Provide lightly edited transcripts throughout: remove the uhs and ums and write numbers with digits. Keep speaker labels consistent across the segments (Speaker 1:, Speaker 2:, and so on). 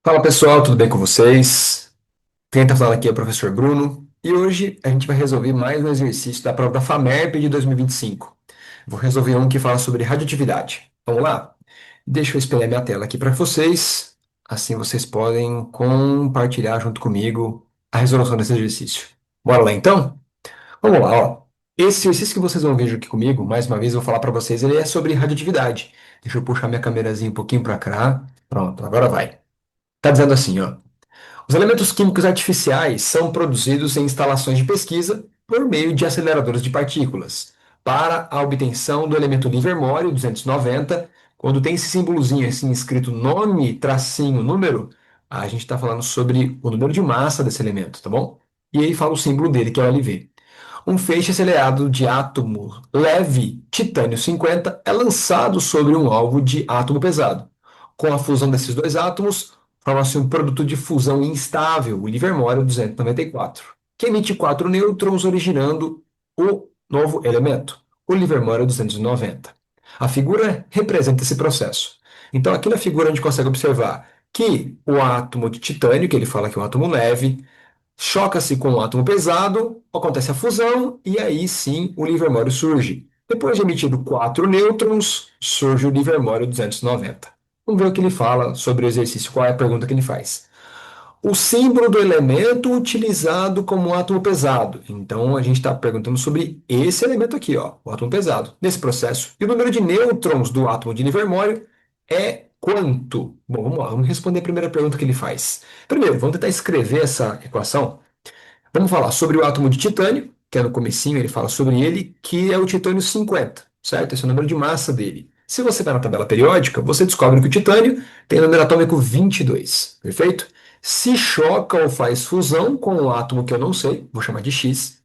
Speaker 1: Fala pessoal, tudo bem com vocês? Quem está falando aqui é o professor Bruno e hoje a gente vai resolver mais um exercício da prova da FAMERP de 2025. Vou resolver um que fala sobre radioatividade. Vamos lá? Deixa eu espelhar minha tela aqui para vocês, assim vocês podem compartilhar junto comigo a resolução desse exercício. Bora lá então? Vamos lá, ó. Esse exercício que vocês vão ver aqui comigo, mais uma vez eu vou falar para vocês, ele é sobre radioatividade. Deixa eu puxar minha câmerazinha um pouquinho para cá. Pronto, agora vai. Tá dizendo assim, ó. Os elementos químicos artificiais são produzidos em instalações de pesquisa por meio de aceleradores de partículas. Para a obtenção do elemento Livermório 290, quando tem esse símbolozinho assim escrito nome, tracinho, número, a gente está falando sobre o número de massa desse elemento, tá bom? E aí fala o símbolo dele, que é o LV. Um feixe acelerado de átomo leve, titânio 50, é lançado sobre um alvo de átomo pesado. Com a fusão desses dois átomos, forma-se um produto de fusão instável, o Livermório 294, que emite quatro nêutrons, originando o novo elemento, o Livermório 290. A figura representa esse processo. Então, aqui na figura a gente consegue observar que o átomo de titânio, que ele fala que é um átomo leve, choca-se com um átomo pesado, acontece a fusão e aí sim o Livermório surge. Depois de emitido quatro nêutrons, surge o Livermório 290. Vamos ver o que ele fala sobre o exercício, qual é a pergunta que ele faz. O símbolo do elemento utilizado como átomo pesado. Então a gente está perguntando sobre esse elemento aqui, ó, o átomo pesado, nesse processo. E o número de nêutrons do átomo de Livermório é quanto? Bom, vamos lá, vamos responder a primeira pergunta que ele faz. Primeiro, vamos tentar escrever essa equação. Vamos falar sobre o átomo de titânio, que é no comecinho, ele fala sobre ele, que é o titânio 50, certo? Esse é o número de massa dele. Se você vai na tabela periódica, você descobre que o titânio tem o número atômico 22, perfeito? Se choca ou faz fusão com um átomo que eu não sei, vou chamar de X,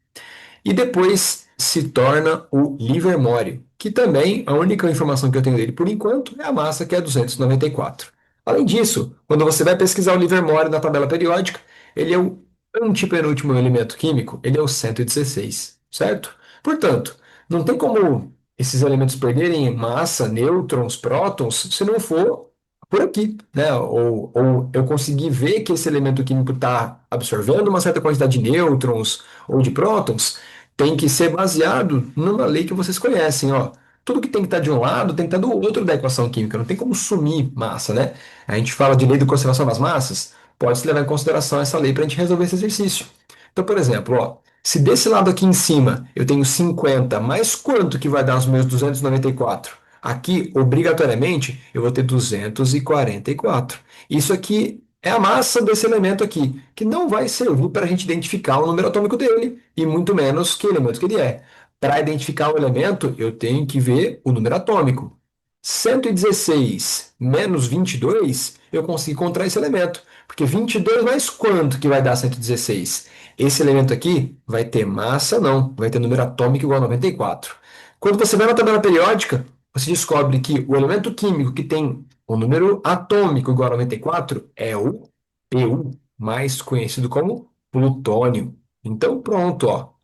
Speaker 1: e depois se torna o Livermório, que também a única informação que eu tenho dele por enquanto é a massa, que é 294. Além disso, quando você vai pesquisar o Livermório na tabela periódica, ele é o antepenúltimo elemento químico, ele é o 116, certo? Portanto, não tem como esses elementos perderem massa, nêutrons, prótons, se não for por aqui, né? Ou eu conseguir ver que esse elemento químico está absorvendo uma certa quantidade de nêutrons ou de prótons, tem que ser baseado numa lei que vocês conhecem, ó. Tudo que tem que estar de um lado tem que estar do outro da equação química, não tem como sumir massa, né? A gente fala de lei de conservação das massas, pode-se levar em consideração essa lei para a gente resolver esse exercício. Então, por exemplo, ó, se desse lado aqui em cima eu tenho 50, mais quanto que vai dar os meus 294? Aqui, obrigatoriamente, eu vou ter 244. Isso aqui é a massa desse elemento aqui, que não vai servir para a gente identificar o número atômico dele, e muito menos que elemento que ele é. Para identificar o elemento, eu tenho que ver o número atômico. 116 menos 22, eu consigo encontrar esse elemento. Porque 22 mais quanto que vai dar 116? Esse elemento aqui vai ter massa, não, vai ter número atômico igual a 94. Quando você vai na tabela periódica, você descobre que o elemento químico que tem o número atômico igual a 94 é o Pu, mais conhecido como plutônio. Então, pronto, ó.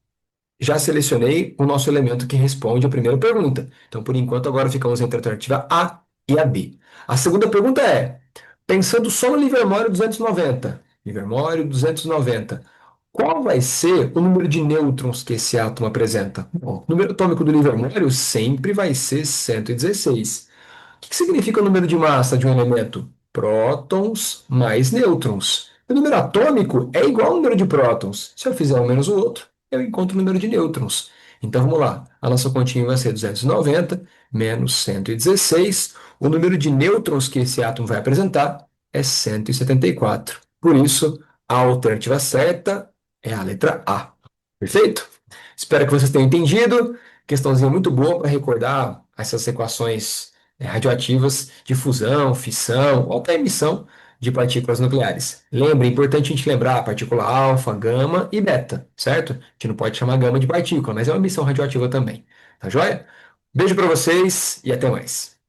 Speaker 1: Já selecionei o nosso elemento que responde a primeira pergunta. Então, por enquanto, agora ficamos entre a alternativa A e a B. A segunda pergunta é: pensando só no Livermório 290, Livermório 290, qual vai ser o número de nêutrons que esse átomo apresenta? Bom, o número atômico do Livermório sempre vai ser 116. O que significa o número de massa de um elemento? Prótons mais nêutrons. O número atômico é igual ao número de prótons. Se eu fizer um menos o outro, eu encontro o número de nêutrons. Então vamos lá. A nossa continha vai ser 290 menos 116. O número de nêutrons que esse átomo vai apresentar é 174. Por isso, a alternativa certa é a letra A. Perfeito? Espero que vocês tenham entendido. Questãozinha muito boa para recordar essas equações radioativas de fusão, fissão ou até emissão de partículas nucleares. Lembre, é importante a gente lembrar a partícula alfa, gama e beta, certo? A gente não pode chamar gama de partícula, mas é uma emissão radioativa também. Tá joia? Beijo para vocês e até mais.